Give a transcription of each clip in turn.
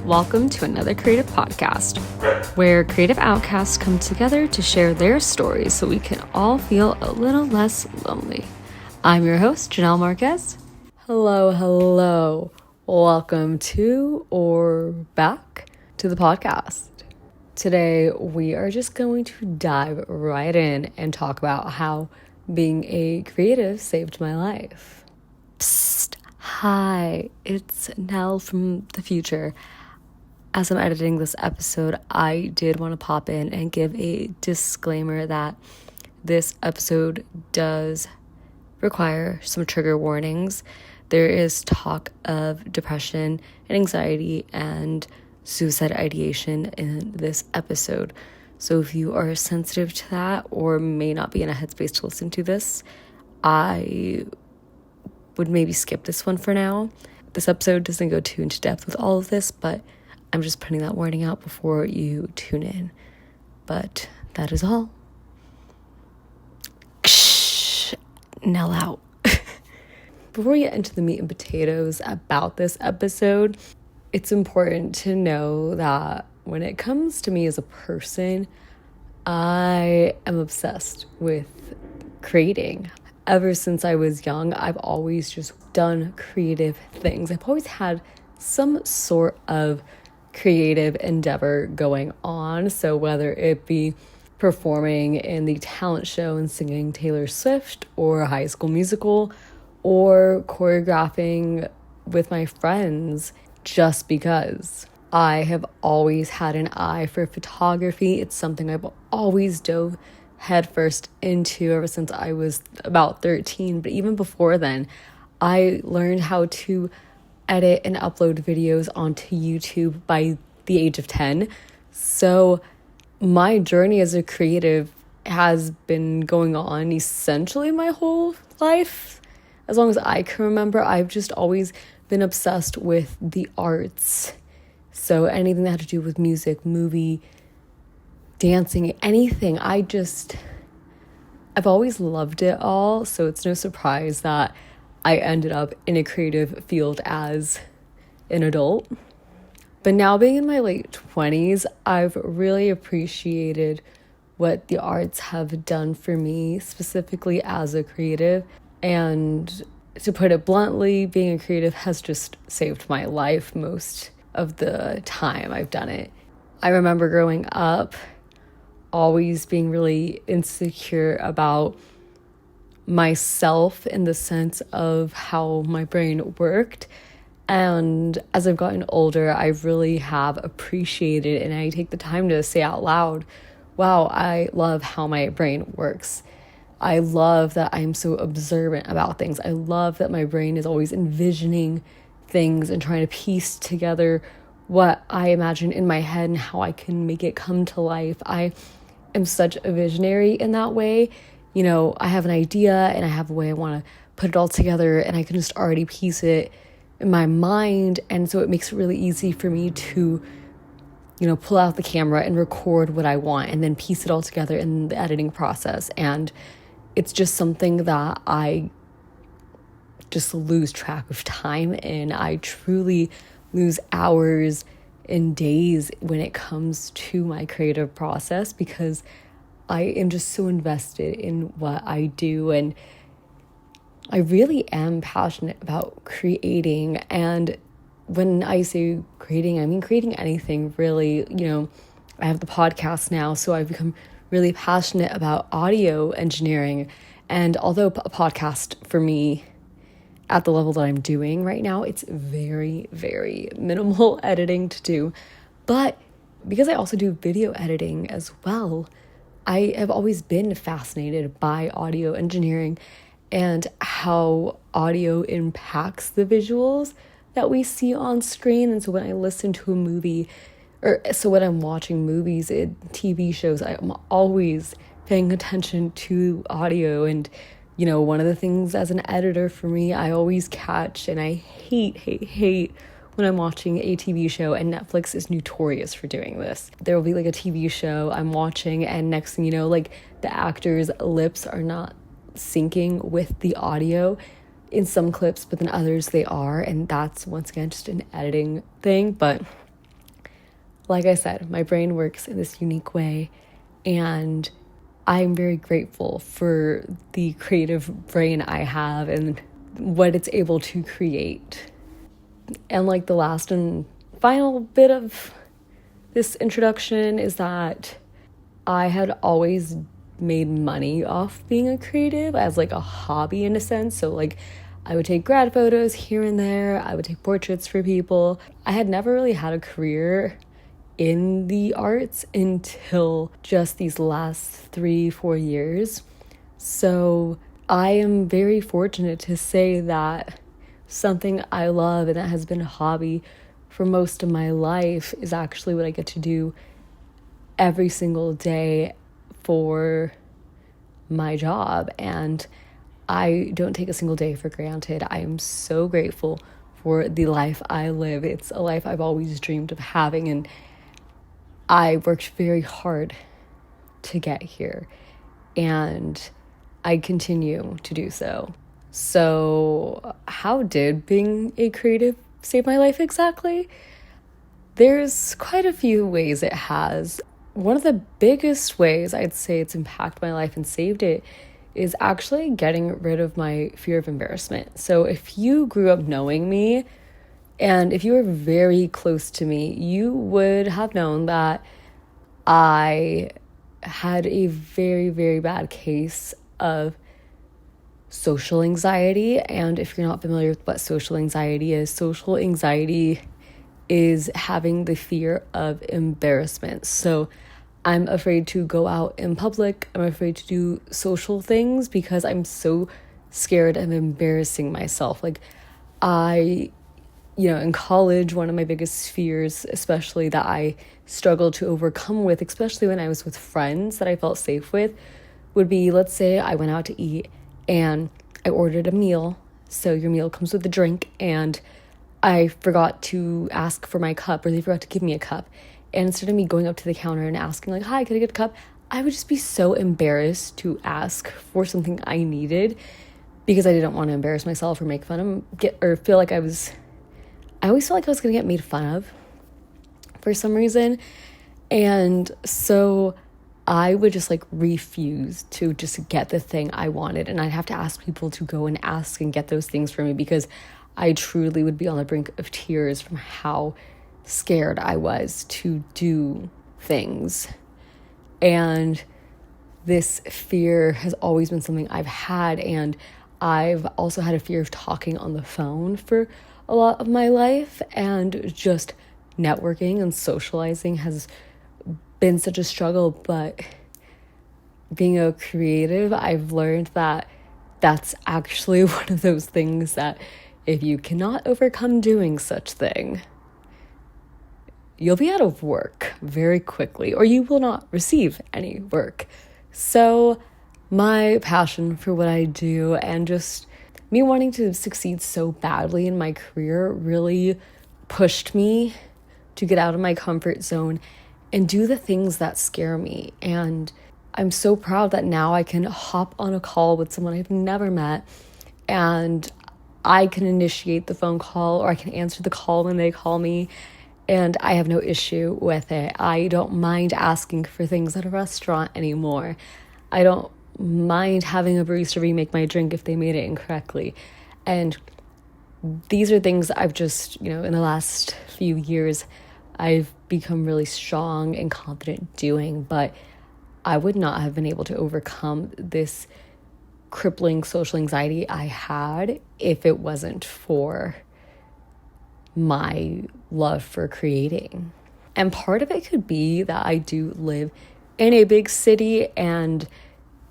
Welcome to another creative podcast, where creative outcasts come together to share their stories so we can all feel a little less lonely. I'm your host, Janelle Marquez. Hello. Welcome to or back to the podcast. Today, we are just going to dive right in and talk about how being a creative saved my life. Psst, hi, it's Nell from the future. As I'm editing this episode, I did want to pop in and give a disclaimer that this episode does require some trigger warnings. There is talk of depression and anxiety and suicide ideation in this episode. So if you are sensitive to that or may not be in a headspace to listen to this, I would maybe skip this one for now. This episode doesn't go too into depth with all of this, but I'm just putting that warning out before you tune in. But that is all. Nell out. Before we get into the meat and potatoes about this episode, it's important to know that when it comes to me as a person, I am obsessed with creating. Ever since I was young, I've always just done creative things. I've always had some sort of creative endeavor going on. So whether it be performing in the talent show and singing Taylor Swift or a High School Musical, or choreographing with my friends just because. I have always had an eye for photography. It's something I've always dove headfirst into ever since I was about 13. But even before then, I learned how to edit and upload videos onto YouTube by the age of 10. So my journey as a creative has been going on essentially my whole life. As long as I can remember, I've just always been obsessed with the arts. So anything that had to do with music, movie, dancing, anything, I've always loved it all. So it's no surprise that I ended up in a creative field as an adult. But now being in my late 20s, I've really appreciated what the arts have done for me, specifically as a creative. And to put it bluntly, being a creative has just saved my life most of the time I've done it. I remember growing up always being really insecure about myself in the sense of how my brain worked. And as I've gotten older, I really have appreciated, and I take the time to say out loud, wow, I love how my brain works. I love that I'm so observant about things. I love that my brain is always envisioning things and trying to piece together what I imagine in my head and how I can make it come to life. I am such a visionary in that way. You know, I have an idea and I have a way I want to put it all together, and I can just already piece it in my mind. And so it makes it really easy for me to, pull out the camera and record what I want and then piece it all together in the editing process. And it's just something that I just lose track of time in. I truly lose hours and days when it comes to my creative process because I am just so invested in what I do, and I really am passionate about creating. And when I say creating, I mean creating anything, really. I have the podcast now, so I've become really passionate about audio engineering. And although a podcast for me at the level that I'm doing right now, it's very, very minimal editing to do. But because I also do video editing as well, I have always been fascinated by audio engineering and how audio impacts the visuals that we see on screen. And so when I listen to a movie, when I'm watching movies and TV shows, I'm always paying attention to audio. And, one of the things as an editor for me, I always catch, and I hate when I'm watching a TV show, and Netflix is notorious for doing this. There will be like a TV show I'm watching, and next thing you know, like the actors' lips are not syncing with the audio in some clips, but then others they are. And that's once again just an editing thing. But like I said, my brain works in this unique way, and I'm very grateful for the creative brain I have and what it's able to create. And like the last and final bit of this introduction is that I had always made money off being a creative as like a hobby in a sense. So like I would take grad photos here and there. I would take portraits for people. I had never really had a career in the arts until just these last 3-4 years. So I am very fortunate to say that something I love and that has been a hobby for most of my life is actually what I get to do every single day for my job. And I don't take a single day for granted. I am so grateful for the life I live. It's a life I've always dreamed of having, and I worked very hard to get here, and I continue to do so. So how did being a creative save my life exactly? There's quite a few ways it has. One of the biggest ways I'd say it's impacted my life and saved it is actually getting rid of my fear of embarrassment. So if you grew up knowing me, and if you were very close to me, you would have known that I had a very, very bad case of social anxiety. And if you're not familiar with what social anxiety is having the fear of embarrassment. So I'm afraid to go out in public. I'm afraid to do social things because I'm so scared of embarrassing myself. Like in college, one of my biggest fears, especially that I struggled to overcome with, especially when I was with friends that I felt safe with, would be, let's say I went out to eat and I ordered a meal. So your meal comes with a drink, and I forgot to ask for my cup, or they forgot to give me a cup. And instead of me going up to the counter and asking like, hi, can I get a cup? I would just be so embarrassed to ask for something I needed because I didn't want to embarrass myself or make fun of, or feel like I always felt like I was going to get made fun of for some reason. And so I would just like refuse to just get the thing I wanted. And I'd have to ask people to go and ask and get those things for me because I truly would be on the brink of tears from how scared I was to do things. And this fear has always been something I've had. And I've also had a fear of talking on the phone for a lot of my life, and just networking and socializing has been such a struggle. But being a creative, I've learned that that's actually one of those things that if you cannot overcome doing such thing, you'll be out of work very quickly, or you will not receive any work. So my passion for what I do and just me wanting to succeed so badly in my career really pushed me to get out of my comfort zone and do the things that scare me. And I'm so proud that now I can hop on a call with someone I've never met, and I can initiate the phone call, or I can answer the call when they call me, and I have no issue with it. I don't mind asking for things at a restaurant anymore. I don't mind having a barista remake my drink if they made it incorrectly. And these are things I've just, in the last few years, I've become really strong and confident doing, but I would not have been able to overcome this crippling social anxiety I had if it wasn't for my love for creating. And part of it could be that I do live in a big city, and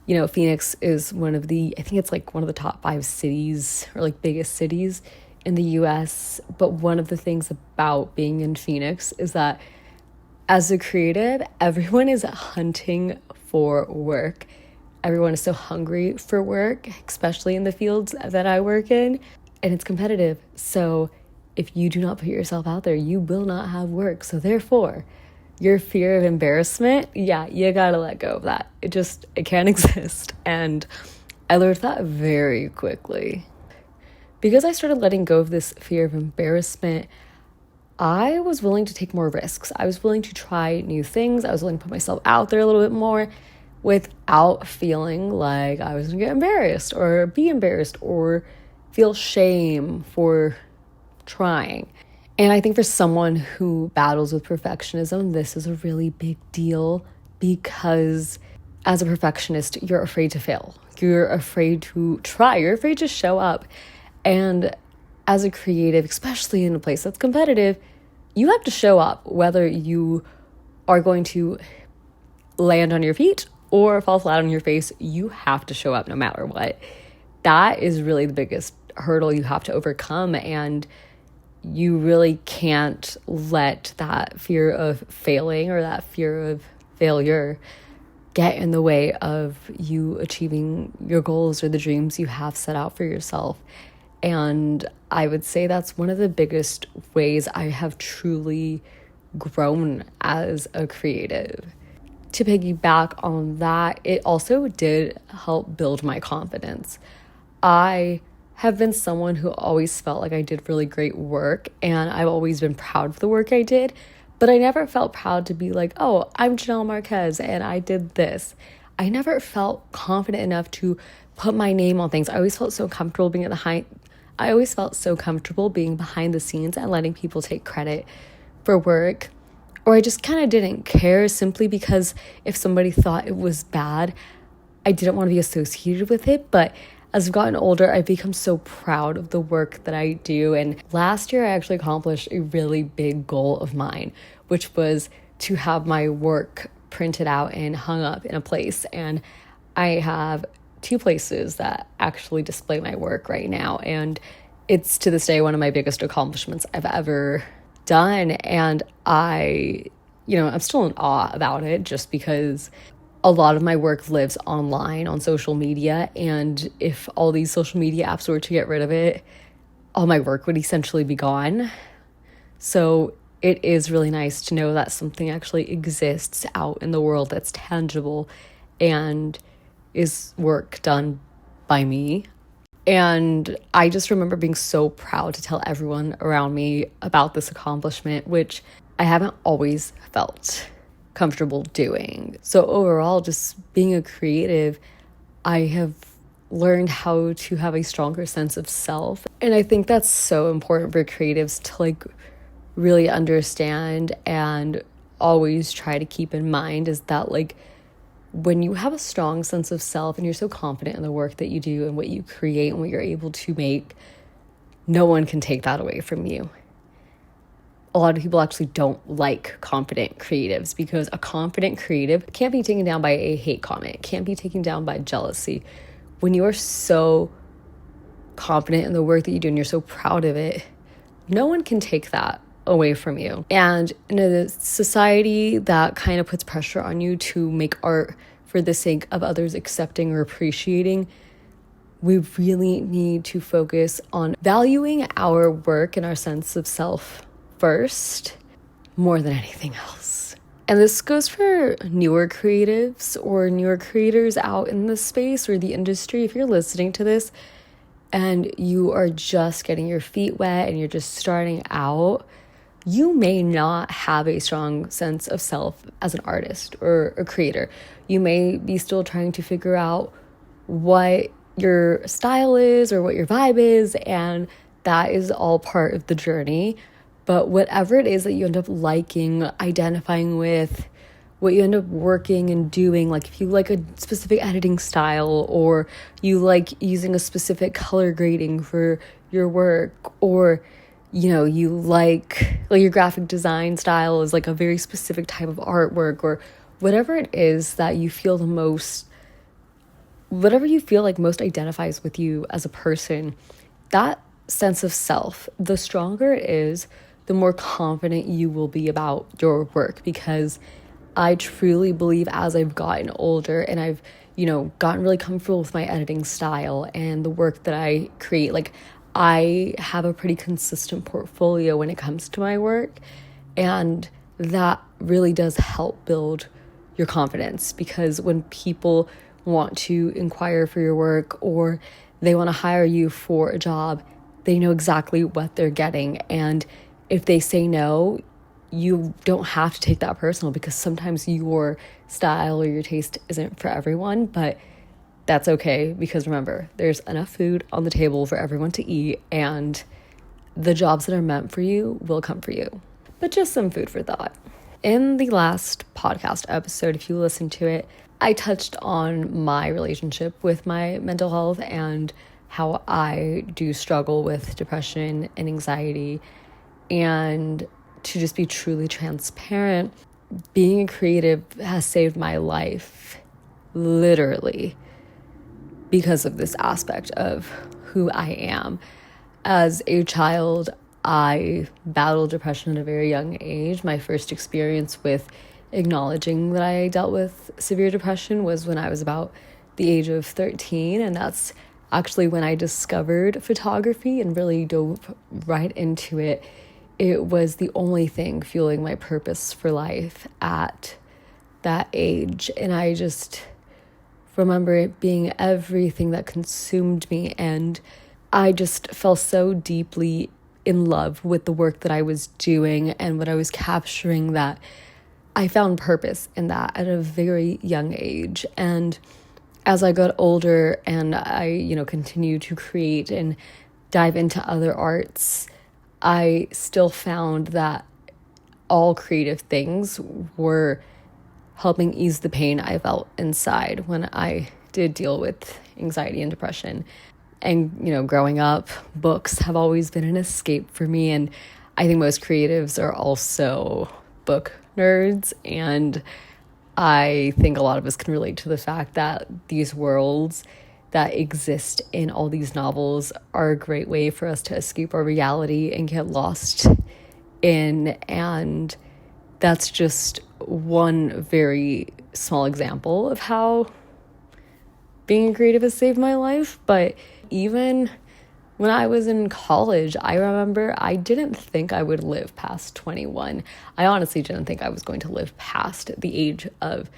Phoenix is I think it's like one of the top 5 cities or like biggest cities in the US. But one of the things about being in Phoenix is that as a creative, everyone is hunting for work. Everyone is so hungry for work, especially in the fields that I work in, and it's competitive. So if you do not put yourself out there, you will not have work. So therefore, your fear of embarrassment, you gotta let go of that. It can't exist. And I learned that very quickly. Because I started letting go of this fear of embarrassment, I was willing to take more risks. I was willing to try new things. I was willing to put myself out there a little bit more without feeling like I was gonna get embarrassed or be embarrassed or feel shame for trying. And I think for someone who battles with perfectionism, this is a really big deal because as a perfectionist, you're afraid to fail. You're afraid to try. You're afraid to show up. And as a creative, especially in a place that's competitive, you have to show up whether you are going to land on your feet or fall flat on your face. You have to show up no matter what. That is really the biggest hurdle you have to overcome. And you really can't let that fear of failing or that fear of failure get in the way of you achieving your goals or the dreams you have set out for yourself. And I would say that's one of the biggest ways I have truly grown as a creative. To piggyback on that, it also did help build my confidence. I have been someone who always felt like I did really great work, and I've always been proud of the work I did, but I never felt proud to be like, oh, I'm Janelle Marquez and I did this. I never felt confident enough to put my name on things. I always felt so comfortable being behind the scenes and letting people take credit for work. Or I just kind of didn't care simply because if somebody thought it was bad, I didn't want to be associated with it. But as I've gotten older, I've become so proud of the work that I do. And last year, I actually accomplished a really big goal of mine, which was to have my work printed out and hung up in a place. And I have 2 places that actually display my work right now. And it's to this day one of my biggest accomplishments I've ever done. And I'm still in awe about it just because a lot of my work lives online on social media. And if all these social media apps were to get rid of it, all my work would essentially be gone. So it is really nice to know that something actually exists out in the world that's tangible and is work done by me. And I just remember being so proud to tell everyone around me about this accomplishment, which I haven't always felt comfortable doing. So overall, just being a creative, I have learned how to have a stronger sense of self. And I think that's so important for creatives to really understand and always try to keep in mind is that when you have a strong sense of self and you're so confident in the work that you do and what you create and what you're able to make, no one can take that away from you. A lot of people actually don't like confident creatives because a confident creative can't be taken down by a hate comment, can't be taken down by jealousy. When you are so confident in the work that you do and you're so proud of it, no one can take that away from you. And in a society that kind of puts pressure on you to make art for the sake of others accepting or appreciating, we really need to focus on valuing our work and our sense of self first more than anything else. And this goes for newer creatives or newer creators out in the space or the industry. If you're listening to this and you are just getting your feet wet and you're just starting out, you may not have a strong sense of self as an artist or a creator. You may be still trying to figure out what your style is or what your vibe is, and that is all part of the journey. But whatever it is that you end up liking, identifying with, what you end up working and doing, if you like a specific editing style or you like using a specific color grading for your work, or you like your graphic design style is a very specific type of artwork, or whatever it is that you feel most identifies with you as a person, that sense of self, the stronger it is, the more confident you will be about your work. Because I truly believe as I've gotten older and I've, gotten really comfortable with my editing style and the work that I create, I have a pretty consistent portfolio when it comes to my work, and that really does help build your confidence, because when people want to inquire for your work or they want to hire you for a job, they know exactly what they're getting, and if they say no, you don't have to take that personal, because sometimes your style or your taste isn't for everyone, but that's okay, because remember, there's enough food on the table for everyone to eat, and the jobs that are meant for you will come for you. But just some food for thought. In the last podcast episode, if you listen to it, I touched on my relationship with my mental health and how I do struggle with depression and anxiety. And to just be truly transparent, being a creative has saved my life, literally, because of this aspect of who I am. As a child, I battled depression at a very young age. My first experience with acknowledging that I dealt with severe depression was when I was about the age of 13, and that's actually when I discovered photography and really dove right into it. It was the only thing fueling my purpose for life at that age, and I just remember it being everything that consumed me, and I just fell so deeply in love with the work that I was doing and what I was capturing that I found purpose in that at a very young age. And as I got older and I, continued to create and dive into other arts, I still found that all creative things were helping ease the pain I felt inside when I did deal with anxiety and depression. And, growing up, books have always been an escape for me. And I think most creatives are also book nerds. And I think a lot of us can relate to the fact that these worlds that exist in all these novels are a great way for us to escape our reality and get lost in. And that's just one very small example of how being a creative has saved my life. But even when I was in college, I remember I didn't think I would live past 21. I honestly didn't think I was going to live past the age of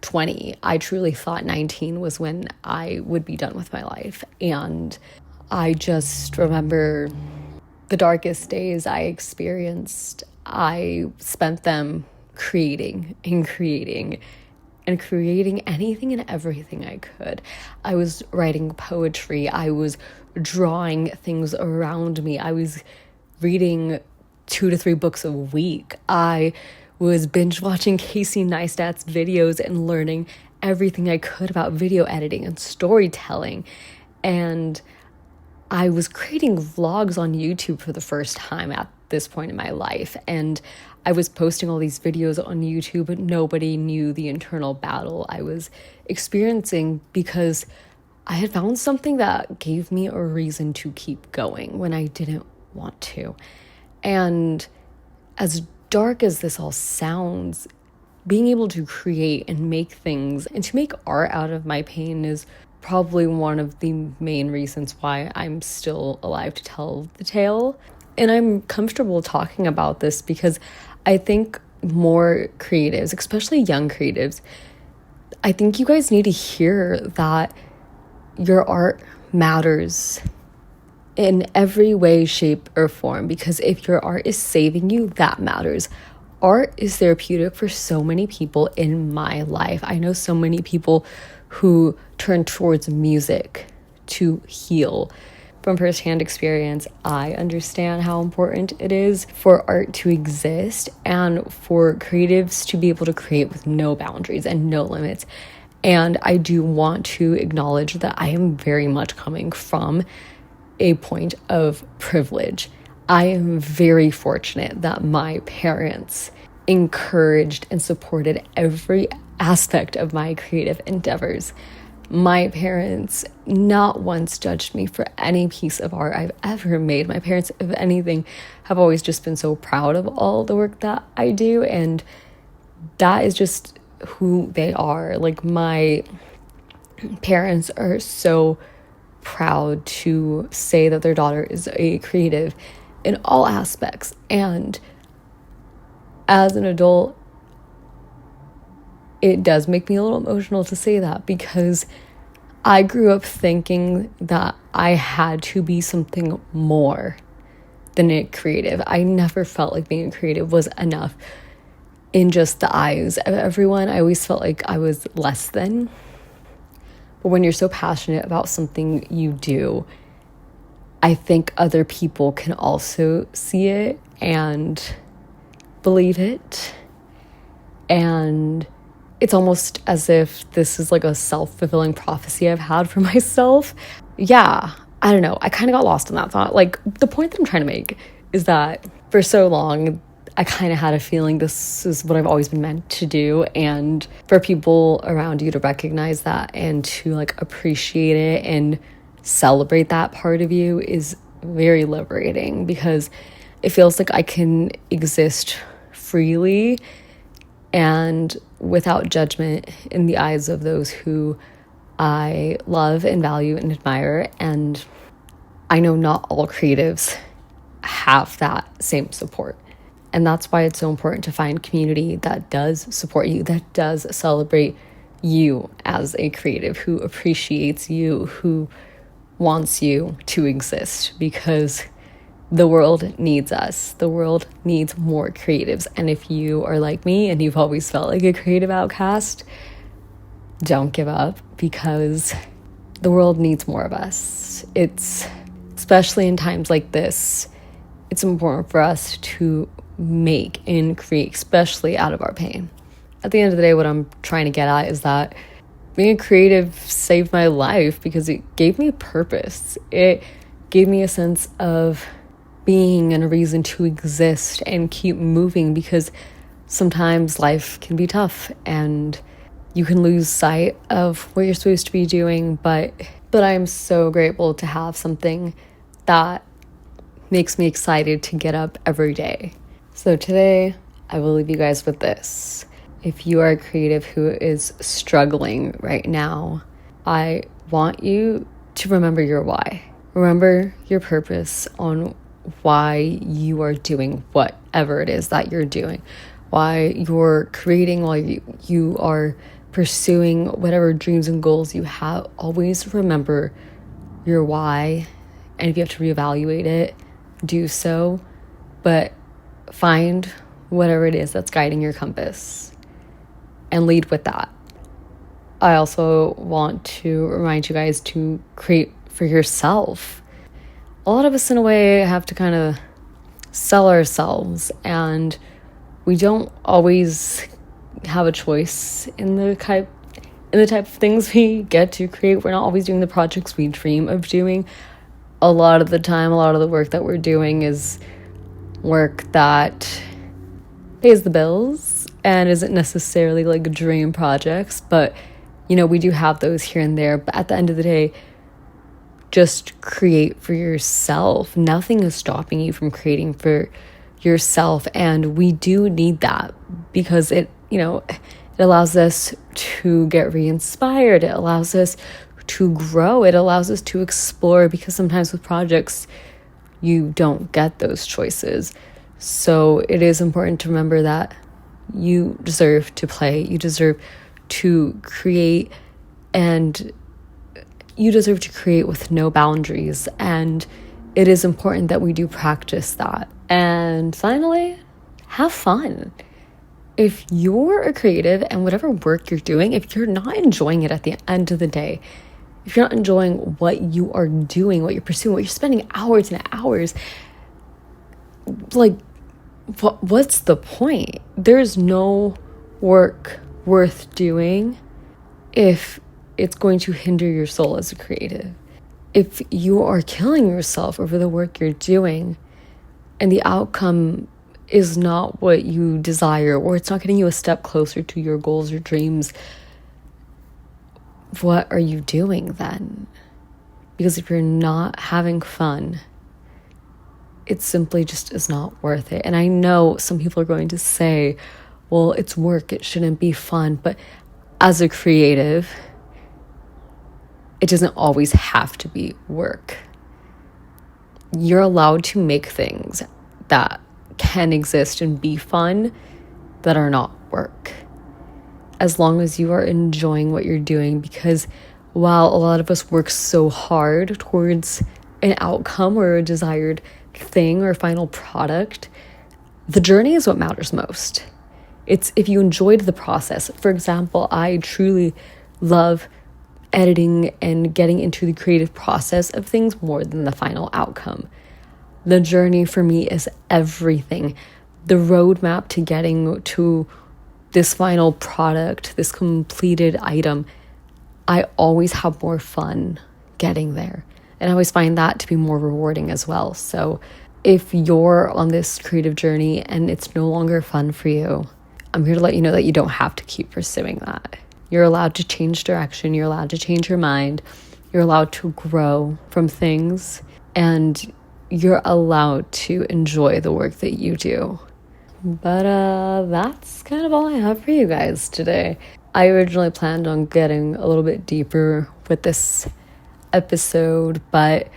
20. I truly thought 19 was when I would be done with my life. And I just remember the darkest days I experienced, I spent them creating anything and everything I could. I was writing poetry. I was drawing things around me. I was reading 2 to 3 books a week. I was binge watching Casey Neistat's videos and learning everything I could about video editing and storytelling. And I was creating vlogs on YouTube for the first time at this point in my life. And I was posting all these videos on YouTube, but nobody knew the internal battle I was experiencing, because I had found something that gave me a reason to keep going when I didn't want to. And as dark as this all sounds, being able to create and make things and to make art out of my pain is probably one of the main reasons why I'm still alive to tell the tale. And I'm comfortable talking about this because I think more creatives, especially young creatives, I think you guys need to hear that your art matters in every way, shape, or form. Because if your art is saving you, that matters. Art is therapeutic for so many people in my life. I know so many people who turn towards music to heal. From firsthand experience, I understand how important it is for art to exist and for creatives to be able to create with no boundaries and no limits. And I do want to acknowledge that I am very much coming from a point of privilege. I am very fortunate that my parents encouraged and supported every aspect of my creative endeavors. My parents not once judged me for any piece of art I've ever made. My parents, if anything, have always just been so proud of all the work that I do, and that is just who they are. Like, my parents are so proud to say that their daughter is a creative in all aspects. And as an adult, it does make me a little emotional to say that, because I grew up thinking that I had to be something more than a creative. I never felt like being a creative was enough in just the eyes of everyone. I always felt like I was less than. But when you're so passionate about something you do, I think other people can also see it and believe it. And it's almost as if this is like a self-fulfilling prophecy I've had for myself. Yeah, I don't know. I kind of got lost in that thought. Like, the point that I'm trying to make is that for so long, I kind of had a feeling this is what I've always been meant to do. And for people around you to recognize that and to like appreciate it and celebrate that part of you is very liberating, because it feels like I can exist freely and without judgment in the eyes of those who I love and value and admire. And I know not all creatives have that same support. And that's why it's so important to find community that does support you, that does celebrate you as a creative, who appreciates you, who wants you to exist, because the world needs us. The world needs more creatives. And if you are like me and you've always felt like a creative outcast, don't give up, because the world needs more of us. It's, especially in times like this, it's important for us to make and create, especially out of our pain. At the end of the day, what I'm trying to get at is that being a creative saved my life, because it gave me purpose. It gave me a sense of being and a reason to exist and keep moving, because sometimes life can be tough and you can lose sight of what you're supposed to be doing. But I'm so grateful to have something that makes me excited to get up every day. So today, I will leave you guys with this. If you are a creative who is struggling right now, I want you to remember your why. Remember your purpose on why you are doing whatever it is that you're doing, why you're creating, why you are pursuing whatever dreams and goals you have. Always remember your why. And if you have to reevaluate it, do so. But find whatever it is that's guiding your compass and lead with that. I also want to remind you guys to create for yourself. A lot of us, in a way, have to kind of sell ourselves, and we don't always have a choice in the type of things we get to create. We're not always doing the projects we dream of doing. A lot of the time, a lot of the work that we're doing is work that pays the bills and isn't necessarily like dream projects, but we do have those here and there. But at the end of the day, just create for yourself. Nothing is stopping you from creating for yourself, and we do need that, because it allows us to get re-inspired. It allows us to grow. It allows us to explore, because sometimes with projects you don't get those choices. So it is important to remember that you deserve to play, you deserve to create, and you deserve to create with no boundaries. And it is important that we do practice that. And finally, have fun. If you're a creative and whatever work you're doing, if you're not enjoying it at the end of the day, if you're not enjoying what you are doing, what you're pursuing, what you're spending hours and hours, like, what's the point? There's no work worth doing if it's going to hinder your soul as a creative. If you are killing yourself over the work you're doing and the outcome is not what you desire, or it's not getting you a step closer to your goals or dreams, what are you doing then? Because if you're not having fun, it simply just is not worth it. And I know some people are going to say, well, it's work, it shouldn't be fun. But as a creative, it doesn't always have to be work. You're allowed to make things that can exist and be fun that are not work, as long as you are enjoying what you're doing. Because while a lot of us work so hard towards an outcome or a desired thing or final product, the journey is what matters most. It's if you enjoyed the process. For example, I truly love editing and getting into the creative process of things more than the final outcome. The journey for me is everything. The roadmap to getting to this final product, this completed item, I always have more fun getting there. And I always find that to be more rewarding as well. So if you're on this creative journey and it's no longer fun for you, I'm here to let you know that you don't have to keep pursuing that. You're allowed to change direction. You're allowed to change your mind. You're allowed to grow from things. And you're allowed to enjoy the work that you do. But that's kind of all I have for you guys today. I originally planned on getting a little bit deeper with this episode, but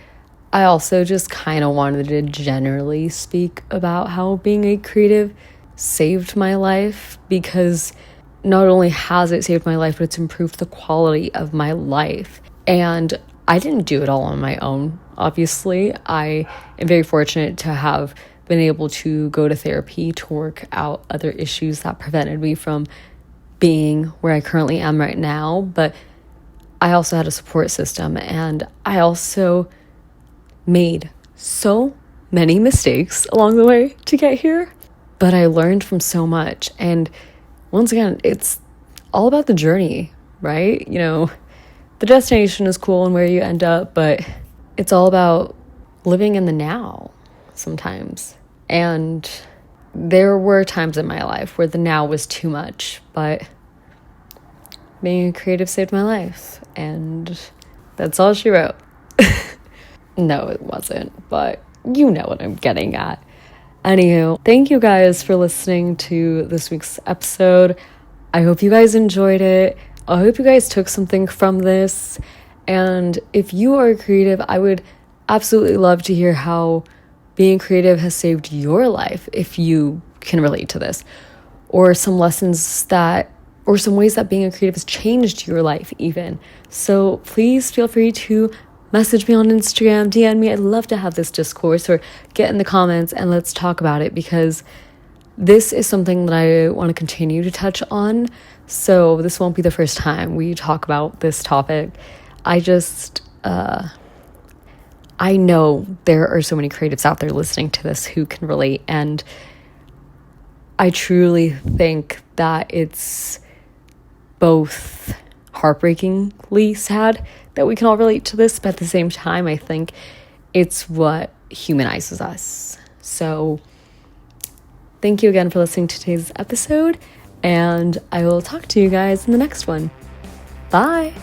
I also just kind of wanted to generally speak about how being a creative saved my life, because not only has it saved my life, but it's improved the quality of my life. And I didn't do it all on my own, obviously. I am very fortunate to have been able to go to therapy to work out other issues that prevented me from being where I currently am right now. But I also had a support system, and I also made so many mistakes along the way to get here. But I learned from so much. And once again, it's all about the journey, right? You know, the destination is cool and where you end up, but it's all about living in the now sometimes. And there were times in my life where the now was too much, but being a creative saved my life. And that's all she wrote. No, it wasn't, but you know what I'm getting at. Anywho, thank you guys for listening to this week's episode. I hope you guys enjoyed it. I hope you guys took something from this. And if you are creative, I would absolutely love to hear how being creative has saved your life, if you can relate to this, or some lessons that, or some ways that being a creative has changed your life even. So please feel free to message me on Instagram, DM me. I'd love to have this discourse, or get in the comments and let's talk about it, because this is something that I want to continue to touch on. So this won't be the first time we talk about this topic. I just, I know there are so many creatives out there listening to this who can relate. And I truly think that it's both heartbreakingly sad that we can all relate to this, but at the same time, I think it's what humanizes us. So thank you again for listening to today's episode, and I will talk to you guys in the next one. Bye.